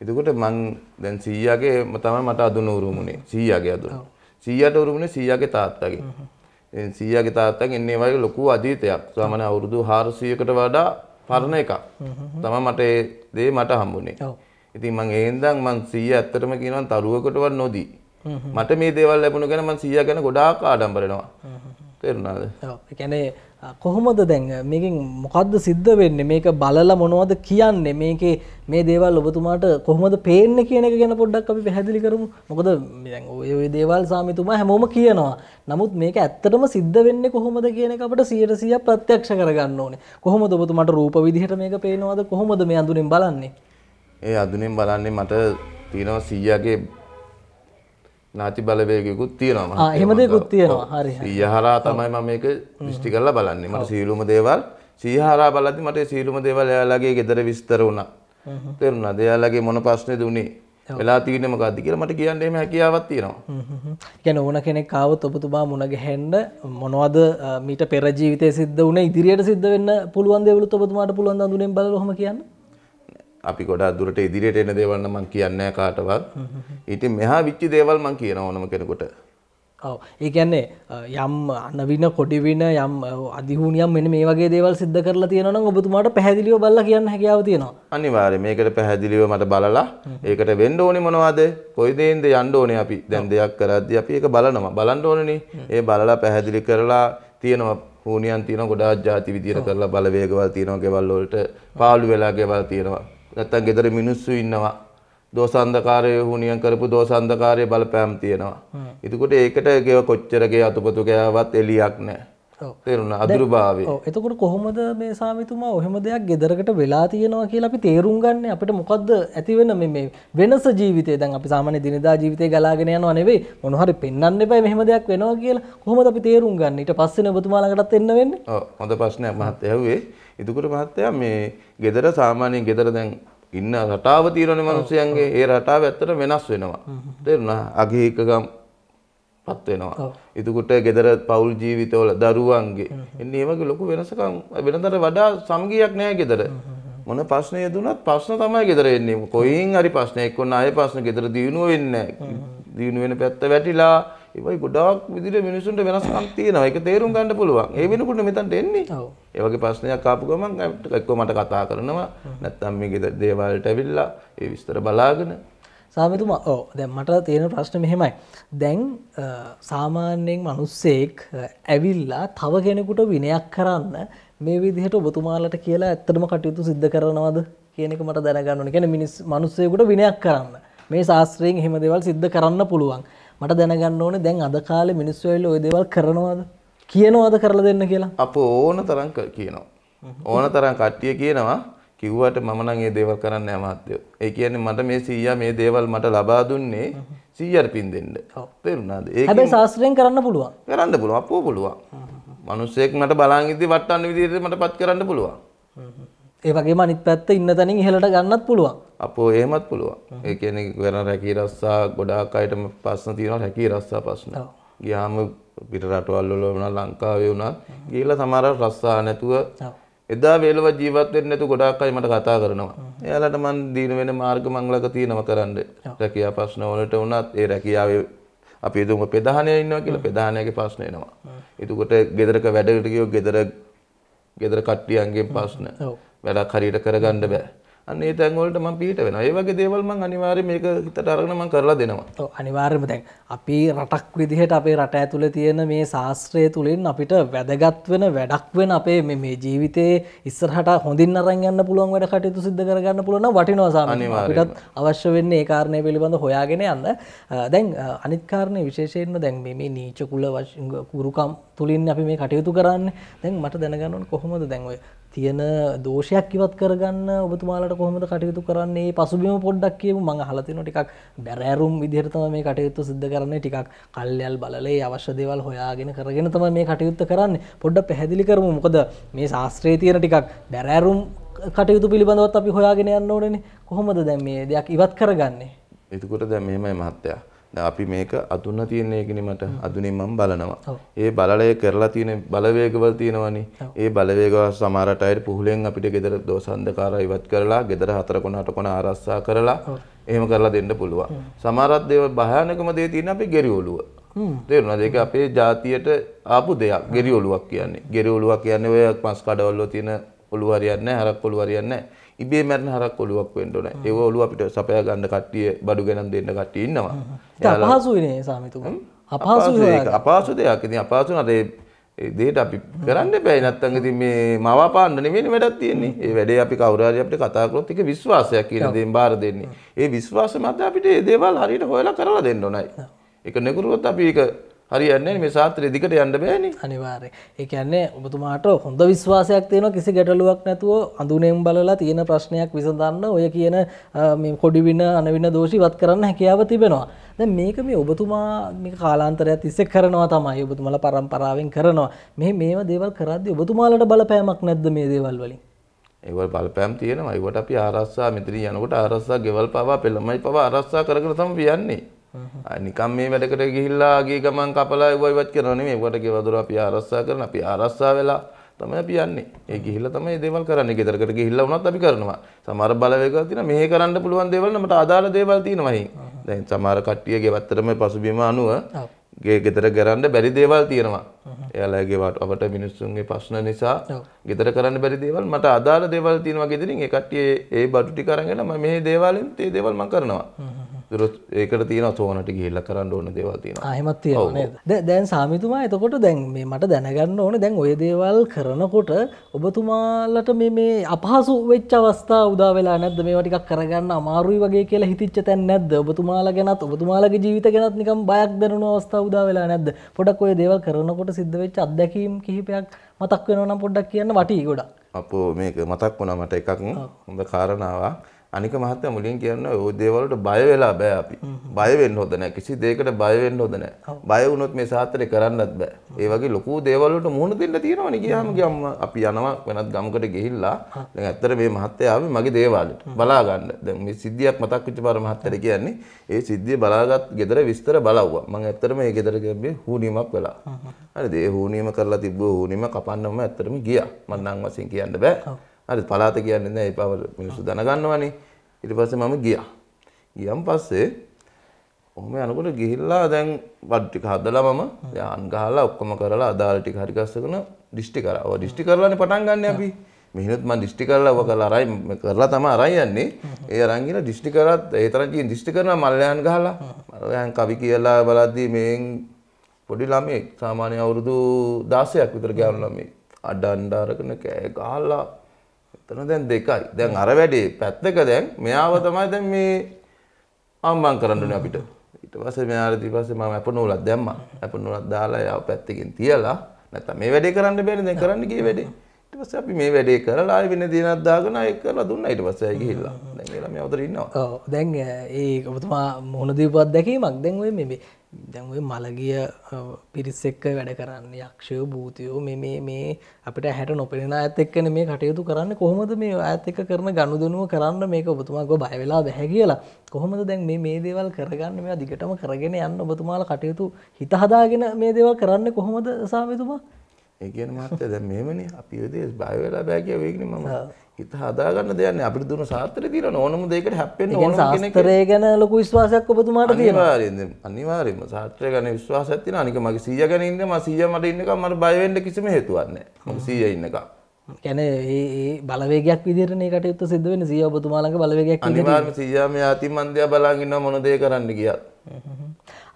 B: එතකොට මං දැන් සීයාගේ තමයි මට අඳුන උරුමුනේ. සීයාගේ අඳුන. සීයාට උරුමුනේ සීයාගේ තාත්තගේ. සීයාගේ තාත්තගෙන් එන්නේ වගේ ලොකු අතීතයක්. සාමාන්‍ය අවුරුදු 400කට වඩා පරණ එකක්. තමයි මට ඒ දේ මට හම්බුනේ. ඉතින් මම ඒ හින්දා මං සීයා ඇත්තටම කියනවා තරුවකටවත් නොදී. මට මේ දේවල් ලැබුණ ගැන මම සීයා ගැන ගොඩාක් ආඩම්බර වෙනවා. තේරුණාද?
A: ඔව්. ඒ කියන්නේ කොහොමද දැන් මේකෙන් මොකද්ද සිද්ධ වෙන්නේ? මේක බලලා මොනවද කියන්නේ? මේකේ මේ දේවල් ඔබතුමාට කොහොමද පේන්නේ කියන එක ගැන පොඩ්ඩක් අපි පැහැදිලි කරමු. මොකද දැන් ඔය දේවල් සාමිතුමා හැමෝම කියනවා. නමුත් මේක ඇත්තටම සිද්ධ වෙන්නේ කොහොමද කියන එක අපිට 100% ප්‍රත්‍යක්ෂ කරගන්න ඕනේ. කොහොමද ඔබතුමාට රූප විදිහට මේක පේනවද? කොහොමද මේ අඳුනෙන් බලන්නේ?
B: ඒ අඳුනෙන් බලන්නේ මට තියෙනවා සීයාගේ නාති බලවේගයකුත් තියෙනවා.
A: එහෙම දෙයක්ත් තියෙනවා. හරි.
B: සීයා හරහා තමයි මම මේක දෘෂ්ටි කරලා බලන්නේ. මට සීලුම දේවල් සීයා හරහා බලද්දි මට සීලුම දේවල් එයාලගේ ගෙදර විස්තර වුණා. තේරුණාද? එයාලගේ මොන ප්‍රශ්නේද උනේ? වෙලා තියෙන්නේ මොකද්ද කියලා මට කියන්න එහෙම හැකියාවක් තියෙනවා.
A: කියන්නේ ඕන කෙනෙක් ආවොත් ඔබතුමා මුණ ගැහෙන්න මොනවද මීට පෙර ජීවිතයේ සිද්ධ වුණේ ඉදිරියට සිද්ධ වෙන්න පුළුවන් දේවලුත් ඔබතුමාට පුළුවන් ද අඳුනෙන් බලලා ඔහොම කියන්න?
B: අපි ගොඩාක් දුරට ඉදිරියට එන දේවල් නම් මම කියන්නේ නැහැ කාටවත්. ඊටින් මෙහා විච්ච දේවල් මම කියන ඕනම කෙනෙකුට.
A: ඔව්. ඒ කියන්නේ යම් අනවින කොඩිවින යම් අදිහුණියම් මෙන්න මේ වගේ දේවල් සිද්ධ කරලා තියෙනවා නම් ඔබතුමාට පැහැදිලිව බලලා කියන්න හැකියාව තියෙනවා.
B: අනිවාර්යයෙන් මේකට පැහැදිලිව මට බලලා ඒකට වෙන්න ඕනේ මොනවද? කොයි දේෙන්ද යන්න ඕනේ අපි? දැන් දෙයක් කරද්දී අපි ඒක බලනවා. බලන්න ඕනේනේ. ඒ බලලා පැහැදිලි කරලා තියෙනවා හුණියන් තියෙනවා ගොඩාක් ಜಾති විදියට කරලා බලවේගවල් තියෙනවා ගෙවල් වලට පාළු වෙලා ගෙවල් තියෙනවා. නැත්තම් ගෙදර මිනිස්සු ඉන්නවා. දෝසන්දකාරයේ හුණියන් කරපු දෝසන්දකාරයේ බලපෑම් තියෙනවා. එතකොට ඒකට ගෙව කොච්චර ගේ අතුපතු ගෑවත් එලියක් නැහැ. තේරුණා අදුරුභාවය.
A: ඔව්. එතකොට කොහොමද මේ සාමිතුමා ඔහෙම දෙයක් ගෙදරකට වෙලා තියෙනවා කියලා අපි තේරුම් ගන්න අපිට මොකද්ද ඇති වෙන මේ වෙනස ජීවිතේ දැන් අපි සාමාන්‍ය දිනදා ජීවිතේ ගලාගෙන යනවා නෙවෙයි මොන හරි පෙන්වන්න එපා මෙහෙම දෙයක් වෙනවා කියලා කොහොමද අපි තේරුම් ගන්න ඊට පස්සේ ඔබතුමා ළඟටත් එන්න වෙන්නේ?
B: ඔව් හොඳ ප්‍රශ්නයක් මහත්තයා ඇහුවේ. එතකොට මහත්තයා මේ ගෙදර සාමාන්‍යයෙන් ගෙදර දැන් ඉන්න රටාව තියෙනනේ මිනිස්සුන්ගේ ඒ රටාව ඇත්තට වෙනස් වෙනවා. තේරුණා? අගීකගම් පත් වෙනවා. එතකොට ගෙදර පෞල් ජීවිතවල දරුවන්ගේ එන්නේ මේ වගේ ලොකු වෙනසකම් වෙනතට වඩා සමගියක් නැහැ ගෙදර. මොන ප්‍රශ්නය දුනත් ප්‍රශ්න තමයි ගෙදර එන්නේ. කොයින් හරි ප්‍රශ්නයක් වුණ ආයේ ප්‍රශ්න ගෙදර දිනුව වෙන්නේ නැහැ. දිනු වෙන පැත්ත වැටිලා ඒවයි ගොඩාක් විදිහට මිනිසුන්ට වෙනස්කම් තියෙනවා. ඒක තේරුම් ගන්න පුළුවන්. ඒ වෙනකොට මෙතනට එන්නේ. ඔව්. ඒ වගේ ප්‍රශ්නයක් ආපු ගමන් එක්ක මට කතා කරනවා. නැත්නම් මේ ගෙදර දේවල්ට ඇවිල්ලා ඒ විස්තර බලාගෙන
A: සාමිතුමා ඔව් දැන් මට තියෙන ප්‍රශ්නේ මෙහෙමයි. දැන් සාමාන්‍යයෙන් මිනිස්සෙක් ඇවිල්ලා තව කෙනෙකුට විනයක් කරන්න මේ විදිහට ඔබතුමාලට කියලා ඇත්තටම කටයුතු සිද්ධ කරනවද කියන එක මට දැනගන්න ඕනේ. කියන්නේ මිනිස්සෙකුට විනයක් කරන්න මේ ශාස්ත්‍රයෙන් එහෙම දේවල් සිද්ධ කරන්න පුළුවන්. මට දැනගන්න ඕනේ දැන් අද කාලේ මිනිස්සු ඇවිල්ලා ওই දේවල් කරනවද? කියනවද කරලා දෙන්න කියලා?
B: අපෝ ඕන තරම් කියනවා. ඕන තරම් කට්ටිය කියනවා. කිව්වට මම නම් මේ දේවල් කරන්නේ නැහැ මහත්තයෝ. ඒ කියන්නේ මට මේ 100 මේ දේවල් මට ලබා දුන්නේ 100ට පින් දෙන්න. තේරුණාද? ඒක
A: හැබැයි ශාස්ත්‍රයෙන් කරන්න පුළුවන්.
B: කරන්න පුළුවන්. අපෝ පුළුවන්. මිනිස්සෙක් මට බලන් ඉද්දි වටන්න විදිහට මටපත් කරන්න පුළුවන්.
A: ඒ වගේම අනිත් පැත්ත ඉන්න තැනින් ඉහළට ගන්නත් පුළුවන්.
B: අපෝ එහෙමත් පුළුවන්. ඒ කියන්නේ වෙන රැකී රස්සා ගොඩාක් අයටම ප්‍රශ්න තියෙනවා රැකී රස්සා ප්‍රශ්න. ගියාම පිට රටවල් වල වුණා ලංකාවේ වුණා ගිහලා සමහර රස්සා නැතුව එදා වේලව ජීවත් වෙන්නේ නැතු ගොඩාක් අය මට කතා කරනවා. එයාලට මං දින වෙන මාර්ග මංගලක තියෙනවා කරන්න. රැකියා ප්‍රශ්න වලට වුණත් ඒ රැකියාවේ අපි දුම ප්‍රධානය ඉන්නවා කියලා ප්‍රධානයාගේ ප්‍රශ්න එනවා. එතකොට ගෙදරක වැඩකට ගියෝ ගෙදර කට්ටියන්ගෙන් ප්‍රශ්න. වැඩක් හරියට කරගන්න බෑ. අන්න ඒ තැන් වලට මම පිට වෙනවා. ඒ වගේ දේවල් මම අනිවාර්යයෙන් මේක හිතට අරගෙන මම කරලා දෙනවා.
A: ඔව් අනිවාර්යයෙන්ම දැන් අපි රටක් විදිහට අපේ රට ඇතුලේ තියෙන මේ ශාස්ත්‍රය තුලින් අපිට වැදගත් වෙන වැඩක් වෙන අපේ මේ ජීවිතේ ඉස්සරහට හොඳින් අරන් යන්න පුළුවන් වැඩ කටයුතු සිද්ධ කරගන්න පුළුවන් නම් වටිනවා සාමාන්‍යයෙන්. අපිටත් අවශ්‍ය වෙන්නේ ඒ කාරණේ පිළිබඳව හොයාගෙන යන්න. දැන් අනිත් කාරණේ විශේෂයෙන්ම දැන් මේ නීච කුල කුරුකම් තුලින් අපි මේ කටයුතු කරන්නේ. දැන් මට දැනගන්න ඕනේ කොහොමද දැන් ඔය තියෙන දෝෂයක් ඉවත් කරගන්න ඔබතුමාලට කොහොමද කටයුතු කරන්නේ? පසුබිම පොඩ්ඩක් කියමු. මම අහලා තියෙනවා ටිකක් බැරෑරුම් විදිහට තමයි මේ කටයුතු සිද්ධ කරන්නේ. ටිකක් කල්යල් බලලේ අවශ්‍ය දේවල් හොයාගෙන කරගෙන තමයි මේ කටයුත්ත කරන්නේ. පොඩ්ඩක් පැහැදිලි කරමු. මොකද මේ ශාස්ත්‍රයේ තියෙන ටිකක් බැරෑරුම් කටයුතු පිළිබඳවත් අපි හොයාගෙන යන්න ඕනේනේ. කොහොමද දැන් මේ දෙයක් ඉවත් කරගන්නේ?
B: එතකොට දැන් මෙහෙමයි මහත්තයා. දැන් අපි මේක අඳුන තියෙන එකනේ මට අඳුනින් මම බලනවා. ඒ බලලය කරලා තියෙන බලවේගවල තියෙනවනේ. ඒ බලවේගවල සමහරට අය පුහුලෙන් අපිට ගෙදර දෝසන්දකාරය ඉවත් කරලා ගෙදර 4 කොන 8 කොන ආරක්ෂා කරලා එහෙම කරලා දෙන්න පුළුවන්. සමහරත් දේවල් භයානකම දේ තියෙන අපේ ගෙරි ඔලුව. තේරුණාද? ඒක අපේ ජාතියට ආපු දෙයක්. ගෙරි ඔලුවක් කියන්නේ. ගෙරි ඔලුවක් කියන්නේ ඔය මස් කඩවල තියෙන ඔලුව හරියන්නේ නැහැ, හරක් ඔලුව හරියන්නේ නැහැ. ඉබේ මැරෙන හරක් ඔලුවක් වෙන්න ඕනේ. ඒ ඔලුව අපිට සපයා ගන්න කට්ටිය බඩු ගණන් දෙන්න කට්ටිය ඉන්නවා.
A: ඒක අපහසුයිනේ සාමිතුමා.
B: අපහසු දෙයක්. ඉතින් අපහසු නේද ඒ දෙයට අපි කරන්න බෑ. නැත්තම් ඉතින් මේ මවා පාන්න නෙමෙයි වැඩක් තියෙන්නේ. ඒ වැඩේ අපි කවුරු හරි අපිට කතා කරොත් ඒක විශ්වාසයක් කියන දේෙන් බාර දෙන්නේ. ඒ විශ්වාසය මත අපිට මේ දේවල් හරියට හොයලා කරලා දෙන්න ඕනයි. ඒක නෙකුරුවොත් අපි ඒක හරියන්නේ නැහැ. මේ සාත්‍රේ දිගට යන්න බෑනේ.
A: අනිවාර්යයෙන්. ඒ කියන්නේ ඔබතුමාට හොඳ විශ්වාසයක් තියෙනවා කිසි ගැටලුවක් නැතුව අඳුනෙන් බලලා තියෙන ප්‍රශ්නයක් විසඳන්න ඔය කියන මේ කොඩි වින අනවින දෝෂ ඉවත් කරන්න හැකියාව තිබෙනවා. දැන් මේක මේ ඔබතුමා මේක කාලාන්තරයක් තිස්සේ කරනවා තමයි. ඔබතුමාලා පරම්පරාවෙන් කරනවා. මේව දේවල් කරද්දී ඔබතුමාලට බලපෑමක් නැද්ද මේ දේවල් වලින්?
B: ඒවල් බලපෑම් තියෙනවා. ඒවට අපි ආරස්සා මෙතනින් යනකොට ආරස්සා ගෙවල් පවා පෙළමයි පවා ආරස්සා කරගෙන තමයි යන්නේ. නිකම් මේ වැඩකට ගිහිල්ලා ගිය ගමන් කපලා ඉවත් කරනවා නෙමෙයි. ඒකට ගෙවල් දොර අපි ආරස්සා කරන අපි ආරස්සා වෙලා තමයි අපි යන්නේ. ඒ ගිහිල්ලා තමයි මේ දේවල් කරන්නේ. ගෙදරකට ගිහිල්ලා වුණත් අපි කරනවා. සමහර බලවේගවල් තියෙනවා මෙහෙ කරන්න පුළුවන් දේවල් නමට අදාළ දේවල් තියෙනවා හින්. දැන් සමහර කට්ටිය ගෙවත්තරම පසුබිම අනුව ගෙදර කරන්න බැරි දේවල් තියෙනවා. එයාලගේ අපට මිනිස්සුන්ගේ ප්‍රශ්න නිසා ගෙදර කරන්න බැරි දේවල් මට අදාළ දේවල් තියෙනවා ගෙදරින්. ඒ කට්ටිය ඒ බඩු ටික අරගෙන මම මේ දේවල්ෙන් ඒ දේවල් මම කරනවා. ඒකට තියෙනවා තෝනට ගිහිල්ලා කරන්න ඕන දේවල් තියෙනවා.
A: එහෙමත් තියෙනවා නේද? දැන් සාමිතුමා එතකොට දැන් මේ මට දැනගන්න ඕනේ දැන් ওই දේවල් කරනකොට ඔබතුමාලට මේ අපහසු වෙච්ච අවස්ථා උදා වෙලා නැද්ද? මේවා ටිකක් කරගන්න අමාරුයි වගේ කියලා හිතිච්ච තැන් නැද්ද? ඔබතුමාලා ගැනත් ඔබතුමාලගේ ජීවිත ගැනත් නිකන් බයක් දැනුන අවස්ථා උදා වෙලා නැද්ද? පොඩක් ওই දේවල් කරනකොට සිද්ධ වෙච්ච අත්දැකීම් කිහිපයක් මතක් වෙනවා නම් පොඩ්ඩක් කියන්න වටී ගොඩක්.
B: අපෝ මේක මතක් වුණා මට එකක් හොඳ කාරණාවක්. අනික මහත්තයා මුලින් කියන්නේ ওই දේවල් වලට බය වෙලා බෑ අපි. බය වෙන්න හොඳ නැහැ. කිසි දෙයකට බය වෙන්න හොඳ නැහැ. බය වුණොත් මේ සාත්‍රේ කරන්නත් බෑ. ඒ වගේ ලොකු දේවල් වලට මුහුණ දෙන්න තියෙනවනේ. ගියාම අපි යනවා වෙනත් ගමකට ගිහිල්ලා දැන් ඇත්තට මේ මහත්තයා ආවේ මගේ දේවාලෙට බලා ගන්න. දැන් මේ සිද්ධියක් මතක් වෙච්ච පාර මහත්තයාට කියන්නේ ඒ සිද්ධිය බලාගත් ගෙදර විස්තර බලවුවා. මම ඇත්තටම මේ ගෙදර ගියේ හුනියමක් වෙලා. හරිද? ඒ හුනියම කරලා තිබ්බ හුනියම කපන්නම ඇත්තටම ගියා. මම නම් වශයෙන් කියන්න බෑ. හරි පලාත කියන්නේ නැහැ. ඒ පවල මිනිස්සු දැනගන්නවනේ. ඊට පස්සේ මම ගියා. ගියන් පස්සේ ඔහොම යනකොට ගිහිල්ලා දැන් බඩු ටික හදලා මම යාන් ගහලා ඔක්කොම කරලා අදාළ ටික හරි ගස්සගෙන දිෂ්ටි කරා. ඔය දිෂ්ටි කරලානේ පටන් ගන්න අපි. මෙහිනුත් මම දිෂ්ටි කරලා ඔය කරලා තමයි අරන් යන්නේ. ඒ අරන් ගිහලා දිෂ්ටි කරත් ඒ තරම් ජීන් දිෂ්ටි කරනවා මල්ලයන් ගහලා. මල්ලයන් කවි කියලා බලද්දී මේන් පොඩි ළමෙක් සාමාන්‍ය අවුරුදු 16ක් විතර ගෑනු ළමෙක් අඬන කෑ ගහලා එතන දැන් දෙකයි. දැන් අර වැඩේ පැත්තක දැන් මෙයාව තමයි දැන් මේ අම්මන් කරන්න ඕනේ අපිට. ඊට පස්සේ මෙයාට ඊට පස්සේ මම අපනෝලක් දැම්මා. අපනෝලක් දාලා යාව පැත්තකින් තියලා නැත්තම් මේ වැඩේ කරන්න බෑනේ දැන් කරන්න ගියේ වැඩේ. ඊට පස්සේ අපි මේ වැඩේ කරලා ආයෙ වෙන දිනක් දාගෙන ඒක කරලා දුන්නා. ඊට පස්සේ ආයෙ ගිහිල්ලා දැන් ඒ ළමයා උදේ ඉන්නවා.
A: ඔව් දැන් ඒ ඔබතුමා මොන දීපුවත් දැකීමක් දැන් ඔය මේ දැන් ඔය මලගිය පිරිස් එක්ක වැඩ කරන්නේ යක්ෂයෝ භූතයෝ මේ අපිට ඇහැට නොපෙනෙන අයත් එක්කනේ මේ කටයුතු කරන්නේ. කොහොමද මේ අයත් එක්ක කරන ගනුදෙනුව කරන්න මේක ඔබතුමා ගෝ බය වෙලා බෑ කියලා. කොහොමද දැන් මේ දේවල් කරගන්න මේවා දිගටම කරගෙන යන්න ඔබතුමාලා කටයුතු හිත හදාගෙන මේ දේවල් කරන්නේ කොහොමද සාමිතුමා?
B: ඒ කියන්නේ මහත්තයා දැන් මෙහෙමනේ අපි ඔය දේ බය වෙලා බෑ කිය වේගනේ මම හිත හදාගන්න දෙයක් නෑ. අපිට දුන්න සාත්‍රේ තියෙන ඕනම දෙයකට හැප්පෙන්න ඕනම කෙනෙක්.
A: සාත්‍රේ ගැන ලොකු විශ්වාසයක් ඔබතුමාට තියෙනවා.
B: අනිවාර්යෙන්ම සාත්‍රේ ගැන විශ්වාසයක් තියෙනවා. අනික මගේ සීයා ගැන ඉන්නේ මම සීයා මට ඉන්නකම් මට බය වෙන්න කිසිම හේතුවක් නෑ. මගේ සීයා ඉන්නකම්.
A: කියන්නේ ඒ බලවේගයක් විදිහට මේ කටයුත්ත සිද්ධ වෙන්නේ සීයා ඔබතුමා ළඟ බලවේගයක් විදිහට.
B: අනිවාර්යයෙන්ම සීයා මේ ආති මන්දියා බලන් ඉන්නවා මොන දේ කරන්න ගියත්.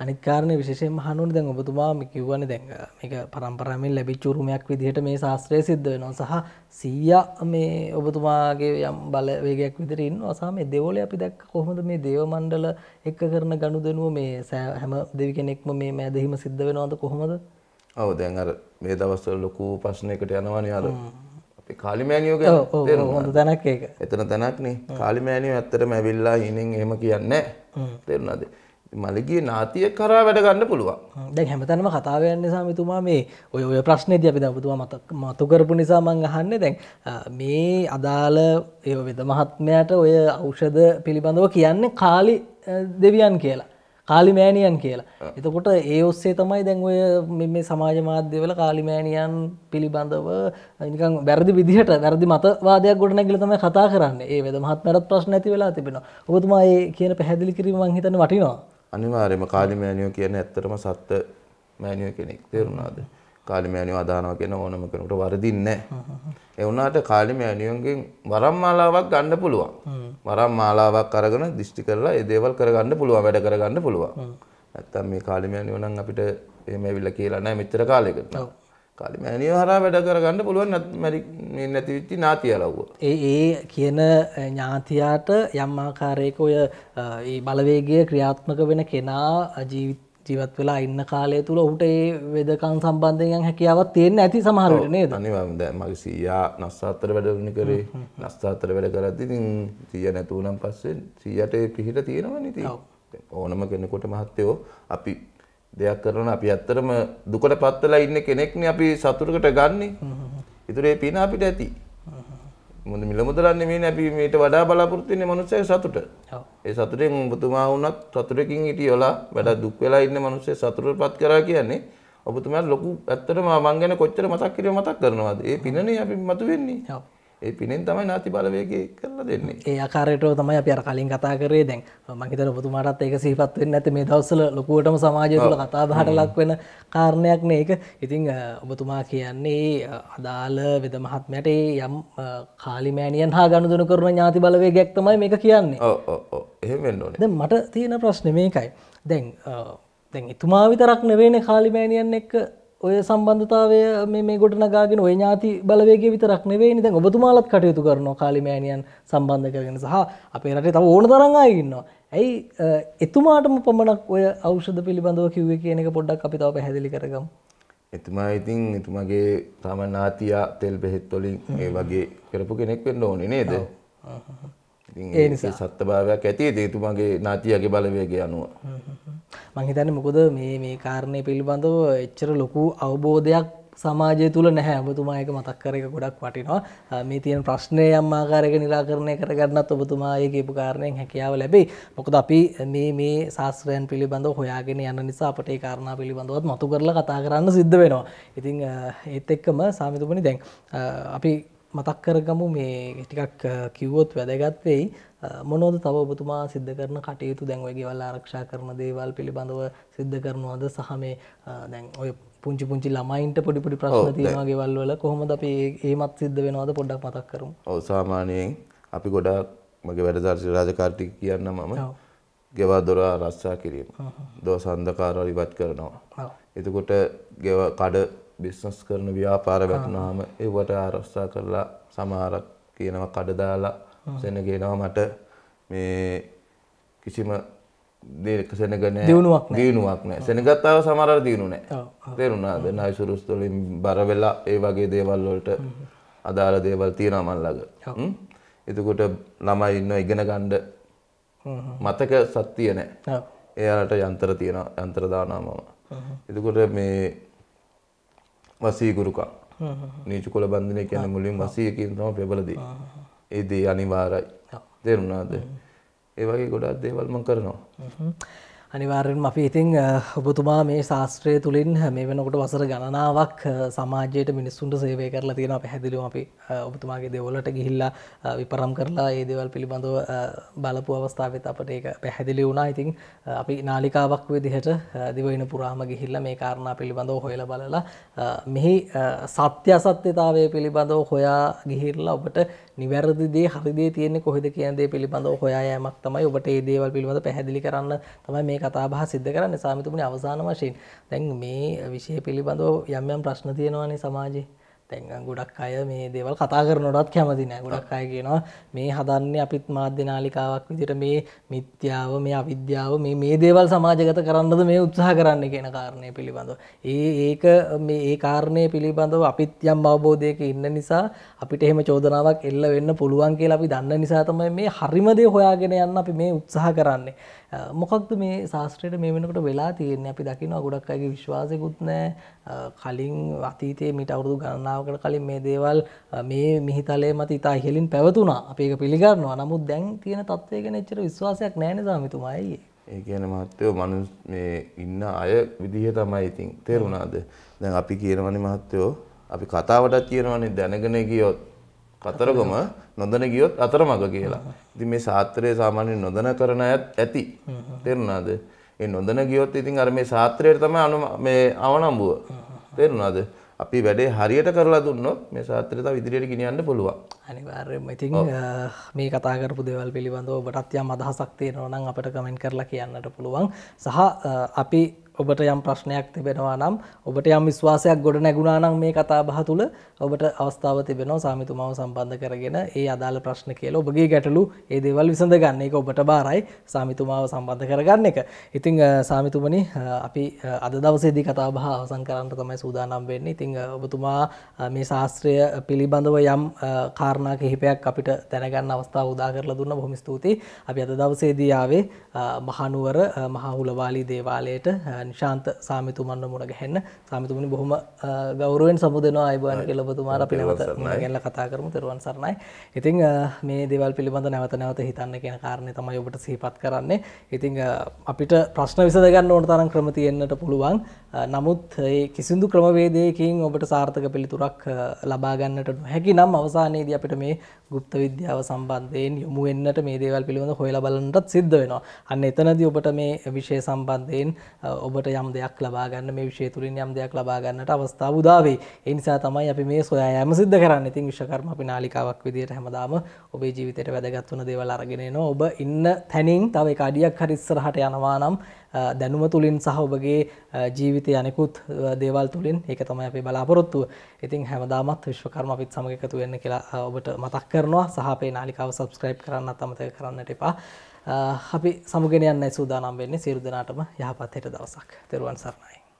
A: අනිත් කාරණේ විශේෂයෙන්ම අහන්න ඕනේ දැන් ඔබතුමා මේ කිව්වනේ දැන් මේක පරම්පරාවෙන් ලැබිච්ච උරුමයක් විදිහට මේ ශාස්ත්‍රය සිද්ධ වෙනවා සහ සීයා මේ ඔබතුමාගේ යම් බලවේගයක් විදිහට ඉන්නවා සහ මේ දෙවොලේ අපි දැක්ක කොහොමද මේ දේව මණ්ඩල එක්ක කරන ගනුදෙනුව මේ හැම දෙවි කෙනෙක්ම මේ මෑදහිම සිද්ධ වෙනවද කොහොමද?
B: ඔව් දැන් අර මේ දවස්වල ලොකු ප්‍රශ්නයකට යනවනේ අර අපේ කාලිමෑනියෝ ගැන තේරුණා.
A: හොඳ තැනක් ඒක.
B: එතන තැනක්නේ. කාලිමෑනියෝ ඇත්තටම ඇවිල්ලා හිණෙන් එහෙම කියන්නේ නැහැ. තේරුණාද? මලගිය නාතිය කරා වැඩ ගන්න පුළුවන්.
A: දැන් හැමතැනම කතාව යන නිසා මෙතුමා මේ ඔය ප්‍රශ්නේදී අපි දැන් ඔබතුමා මතු කරපු නිසා මම අහන්නේ දැන් මේ අදාළ ඒ වෙද මහත්මයාට ඔය ඖෂධ පිළිබඳව කියන්නේ කාලි දෙවියන් කියලා. කාලි මෑණියන් කියලා. එතකොට ඒ ඔස්සේ තමයි දැන් ඔය මේ සමාජ මාධ්‍යවල කාලි මෑණියන් පිළිබඳව නිකන් වැරදි විදිහට වැරදි මතවාදයක් ගොඩනැගිලා තමයි කතා කරන්නේ. ඒ වෙද මහත්මයාට ප්‍රශ්න ඇති වෙලා තිබෙනවා. ඔබතුමා මේ කියන පැහැදිලි කිරීම මම හිතන්නේ වටිනවා.
B: අනිවාර්යයෙන්ම කාලි මෑණියෝ කියන්නේ ඇත්තටම සත්ත්ව මෑණියෝ කෙනෙක්. තේරුණාද? කාලිමෑණියෝ අදහනවා කියන ඕනම කෙනෙකුට වරදින්නේ නැහැ. ඒ වුණාට කාලිමෑණියෝගෙන් වරම් මාලාවක් ගන්න පුළුවන්. වරම් මාලාවක් අරගෙන දිෂ්ටි කරලා ඒ දේවල් කරගන්න පුළුවන්, වැඩ කරගන්න පුළුවන්. නැත්තම් මේ කාලිමෑණියෝ නම් අපිට එහෙම ඇවිල්ලා කියලා නැහැ මෙච්චර කාලයකට. කාලිමෑණියෝ හරහා වැඩ කරගන්න පුළුවන් මේ නැති වෙච්ච ඥාතියලව්ව.
A: ඒ කියන ඥාතියාට යම් ආකාරයක ඔය ඒ බලවේගය ක්‍රියාත්මක වෙන කෙනා ජීවත් වෙලා ඉන්න කාලය තුල ඔහුට ඒ වෙදකම් සම්බන්ධයෙන් හැකියාවක් තියෙන්න ඇති සමහර වෙලට නේද?
B: අනිවාර්යයෙන්ම දැන් මගේ සීයා නස්සාතර වැඩවලුනේ කරේ. නස්සාතර වැඩ කරද්දි ඉතින් සීයා නැතුණන් පස්සේ සීයාට ඒ පිහිට තියෙනවනේ ඉතින්. ඕනම කෙනෙකුට මහත්තයෝ අපි දෙයක් කරනවා අපි ඇත්තටම දුකටපත් වෙලා ඉන්න කෙනෙක්නේ අපි සතුටකට ගන්නෙ. ඒතර ඒ පින අපිට ඇති. මොන මිල මුදලක් නෙමෙයිනේ අපි මේට වඩා බලාපොරොත්තු වෙන්නේ මනුස්සයෙක් සතුට. ඒ සතුටෙන් ඔබතුමා වුණත් සතුටකින් හිටියලා වැඩ දුක් වෙලා ඉන්න මනුස්සයෙක් සතුටටපත් කරා කියන්නේ ඔබතුමාට ලොකු ඇත්තටම මං ගැන කොච්චර මතක් කිරීම මතක් කරනවද? ඒ පිනනේ අපි මතු වෙන්නේ. ඒ පිනෙන් තමයි නාති බලවේගය කරලා දෙන්නේ.
A: ඒ ආකාරයට තමයි අපි අර කලින් කතා කරේ. දැන් මම හිතන ඔබතුමාටත් ඒක සිහිපත් වෙන්නේ නැත්නම් මේ දවස්වල ලොකුවටම සමාජය තුළ කතා බහට ලක් වෙන කාරණයක් නේ ඒක. ඉතින් ඔබතුමා කියන්නේ අදාළ වෙද මහත්මයාට යම් කාලිමෑණියන් හා ගනුදෙනු කරන ඥාති බලවේගයක් තමයි මේක කියන්නේ.
B: ඔව් එහෙම වෙන්න ඕනේ.
A: දැන් මට තියෙන ප්‍රශ්නේ මේකයි. දැන් එතුමා විතරක් නෙවෙයිනේ කාලිමෑණියන් එක්ක ඔය සම්බන්ධතාවය මේ ගොඩ නගාගෙන ඔය ඥාති බලවේගය විතරක් නෙවෙයිනේ. දැන් ඔබතුමාලත් කටයුතු කරනවා කාලිමෑණියන් සම්බන්ධ කරගෙන සහ අපේ රටේ තව ඕන තරම් අය ඉන්නවා. ඇයි එතුමාටම පමණක් ඔය ඖෂධ පිළිබඳව කිව්වේ කියන එක පොඩ්ඩක් අපි තව පැහැදිලි කරගමු.
B: එතුමා ඉතින් එතුමාගේ සාමාන්‍ය නාතියා තෙල් බෙහෙත් වලින් ඒ වගේ කරපු කෙනෙක් වෙන්න ඕනේ නේද? ඒ නිසා සත්‍යභාවයක් ඇති එතුමාගේ නාතියාගේ බලවේගය අනුව.
A: මං හිතන්නේ මොකද මේ කාරණේ පිළිබඳව එච්චර ලොකු අවබෝධයක් සමාජය තුල නැහැ. ඔබතුමා ඒක මතක් කර එක ගොඩක් වටිනවා. මේ තියෙන ප්‍රශ්නේ යම් ආකාරයක निराකරණය කරගන්නත් ඔබතුමා ඒ කියපු කාරණෙන් හැකියාව ලැබෙයි. මොකද අපි මේ ශාස්ත්‍රයන් පිළිබඳව හොයාගෙන යන නිසා අපට ඒ කාරණා පිළිබඳවත් මතු කරලා කතා කරන්න සිද්ධ වෙනවා. ඉතින් ඒත් එක්කම සාමිතුමනි දැන් අපි මතක් කරගමු මේ ටිකක් කිව්වොත් වැදගත් වෙයි. මොනවද තව ඔබතුමා සිද්ධ කරන කටයුතු දැන් ඔය ගෙවල් ආරක්ෂා කරන දේවල් පිළිබඳව සිද්ධ කරනවද සහ මේ දැන් ඔය පුංචි ළමයින්ට පොඩි ප්‍රශ්න තියෙනවා ගෙවල් වල කොහොමද අපි ඒමත් සිද්ධ වෙනවද පොඩ්ඩක් මතක් කරමු.
B: ඔව් සාමාන්‍යයෙන් අපි ගොඩාක් මගේ වැඩ රාජකාරී ටික කියන්න මම ගෙවල් දොර ආරක්ෂා කිරීම. දවස් අන්ධකාරවල ඉවත් කරනවා. එතකොට කඩ බිස්නස් කරන ව්‍යාපාර වැටුනහම ඒවට ආරක්ෂා කරලා සමහරක් කියනවා කඩ දාලා සෙනගේනවා මට මේ කිසිම දෙයක සෙනග නැහැ දිනුවක් නැහැ සෙනගත් ආව සමහර අය දිනු නැහැ තේරුණාද නයිසුරුස් වලින් බර වෙලා ඒ වගේ දේවල් වලට අදාළ දේවල් තියෙනවා මන් ළඟ එතකොට ළමයි ඉන්න ඉගෙන ගන්න මතක සත්‍ය නැහැ එයාලට යන්ත්‍ර තියෙනවා යන්ත්‍ර දානවා මම එතකොට මේ වසී ගුරුකම් නීච කුල බන්ධනය කියන්නේ මුලින් වසී කියන තමයි ප්‍රබලදී ඒ දේ අනිවාර්යයි තේරුණාද ඒ වගේ ගොඩක් දේවල් මම කරනවා
A: අනිවාර්යෙන්ම අපි ඉතින් ඔබතුමා මේ ශාස්ත්‍රය තුලින් මේ වෙනකොට වසර ගණනාවක් සමාජයට මිනිස්සුන්ට සේවය කරලා තියෙනවා පැහැදිලිවම අපි ඔබතුමාගේ දේවල්වලට ගිහිල්ලා විපරම් කරලා ඒ දේවල් පිළිබඳව බලපු අවස්ථාවෙත් අපිට ඒක පැහැදිලි වුණා. ඉතින් අපි නාලිකාවක් විදිහට දිවයින පුරාම ගිහිල්ලා මේ කාරණා පිළිබඳව හොයලා බලලා මෙහි සත්‍ය අසත්‍යතාවය පිළිබඳව හොයා ගිහිල්ලා ඔබට නිවැරදි දේ හරි දේ තියෙන්නේ කොහෙද කියන දේ පිළිබඳව හොයා යෑමක් තමයි ඔබට මේ දේවල් පිළිබඳව පැහැදිලි කරන්න තමයි මේ කතා බහ සිද්ධ කරන්නේ. සාමිතුමනි අවසාන වශයෙන් දැන් මේ විෂය පිළිබඳව යම් ප්‍රශ්න තියෙනවානේ සමාජයේ. දැන් ගොඩක් අය මේ දේවල් කතා කරනකොටත් කැමති නැහැ. ගොඩක් අය කියනවා මේ හදන්නේ අපිත් මාධ්‍ය නාලිකාවක් විදිහට මේ මිත්‍යාව මේ අවිද්‍යාව මේ දේවල් සමාජගත කරන්නද මේ උත්සාහ කරන්නේ කියන කාරණේ පිළිබඳව. ඒක මේ කාරණේ පිළිබඳව අපිත් යම් අවබෝධයක ඉන්න නිසා අපිට එහෙම චෝදනාවක් එල්ල වෙන්න පුළුවන් කියලා අපි දන්න නිසා තමයි මේ හරිම දේ හොයාගෙන යන්න අපි මේ උත්සාහ කරන්නේ. මොකක්ද මේ ශාස්ත්‍රයට මේ වෙනකොට වෙලා තියෙන්නේ? අපි දකිනවා ගොඩක් අයගේ විශ්වාසෙකුත් නැහැ. කලින් අතීතයේ මීට අවුරුදු ගණනාවකට කලින් මේ දේවල් මේ මිහිතලයේ මත ඉතා ඉහළින් පැවතුණා. අපි ඒක පිළිගන්නවා. නමුත් දැන් තියෙන තත්ත්වය ගැන එච්චර විශ්වාසයක් නැහැ නේද සාමිතුමා? අයියේ.
B: ඒ කියන්නේ මහත්තයෝ මනුස්ස මේ ඉන්න අය විදිහ තමයි ඉතින් තේරුණාද? දැන් අපි කියනවනේ මහත්තයෝ අපි කතාවටත් කියනවනේ දැනගෙන ගියොත් කතරගම නොදැන ගියොත් අතරමඟ කියලා. ඉතින් මේ ශාස්ත්‍රයේ සාමාන්‍යයෙන් නොදැන කරන අයත් ඇති. තේරුණාද? ඒ නොදැන ගියොත් ඉතින් අර මේ ශාස්ත්‍රයට තමයි මේ අවනම්බුව. තේරුණාද? අපි වැඩේ හරියට කරලා දුන්නොත් මේ ශාස්ත්‍රය තව ඉදිරියට ගෙනියන්න පුළුවන්.
A: අනිවාර්යයෙන්ම. ඉතින් මේ කතා කරපු දේවල් පිළිබඳව ඔබටත් යම් අදහසක් තියෙනවා නම් අපිට කමෙන්ට් කරලා කියන්නට පුළුවන්. සහ අපි ඔබට යම් ප්‍රශ්නයක් තිබෙනවා නම් ඔබට යම් විශ්වාසයක් ගොඩ නැගුණා නම් මේ කතා බහ තුළ ඔබට අවස්ථාව තිබෙනවා සාමිතුමාව සම්බන්ධ කරගෙන ඒ අදාළ ප්‍රශ්න කියලා ඔබගේ ගැටලු ඒ දේවල් විසඳ ගන්න. ඒක ඔබට බාරයි සාමිතුමාව සම්බන්ධ කරගන්න එක. ඉතින් සාමිතුමනි අපි අද දවසේදී කතා බහ අවසන් කරන්න තමයි සූදානම් වෙන්නේ. ඉතින් ඔබතුමා මේ ශාස්ත්‍රය පිළිබඳව යම් කාරණා කිහිපයක් අපිට දැනගන්න අවස්ථාව උදා කරලා දුන්න බොහොම ස්තුතියි. අපි අද දවසේදී ආවේ මහනුවර මහා හුලවාලී දේවාලයට නිශාන්ත සාමිතුමන්ව මුණ ගැහෙන්න. සාමිතුමනි බොහොම ගෞරවයෙන් සමුදෙනවා අයබෝවන් කියලා ඔබතුමාට අපි නැවත මුණ ගැහෙලා කතා කරමු. ත්වන් සරණයි. ඉතින් මේ දේවල් පිළිබඳ නැවත නැවත හිතන්න කියන කාරණේ තමයි ඔබට සිහිපත් කරන්නේ. ඉතින් අපිට ප්‍රශ්න විසඳ ගන්න ඕන තරම් ක්‍රම තියෙන්නට පුළුවන්. නමුත් ඒ කිසිදු ක්‍රමවේදයකින් ඔබට සාර්ථක පිළිතුරක් ලබා ගන්නට නොහැකි නම් අවසානයේදී අපිට මේ ගුප්ත විද්‍යාව සම්බන්ධයෙන් යොමු වෙන්නට මේ දේවල් පිළිබඳව හොයලා බලන්නටත් සිද්ධ වෙනවා. අන්න එතනදී ඔබට මේ විෂය සම්බන්ධයෙන් ඔබට යම් දෙයක් ලබා ගන්න මේ විෂය තුලින් යම් දෙයක් ලබා ගන්නට අවස්ථාව උදා වෙයි. ඒ නිසා තමයි අපි මේ සොයා යාම සිද්ධ කරන්නේ. ඉතින් විශ්වකර්ම අපි නාලිකාවක් විදියට හැමදාම ඔබේ ජීවිතයට වැදගත් වන දේවල් අරගෙන එනවා. ඔබ ඉන්න තැනින් තව එක අඩියක් හරි ඉස්සරහට යනවා නම් දැනුම තුලින් සහ ඔබගේ ජීවිතයේ අනිකුත් දේවල් තුලින් ඒක තමයි අපේ බලාපොරොත්තුව. ඉතින් හැමදාමත් විශ්වකර්ම අපිත් සමග එකතු වෙන්න කියලා ඔබට මතක් කරනවා. සහ අපේ නාලිකාව subscribe කරන්නත් අමතක කරන්නට එපා. අපි සමුගෙන යන්නයි සූදානම් වෙන්නේ. සියලු දෙනාටම යහපත් හෙට දවසක්. ත්වන් සරණයි.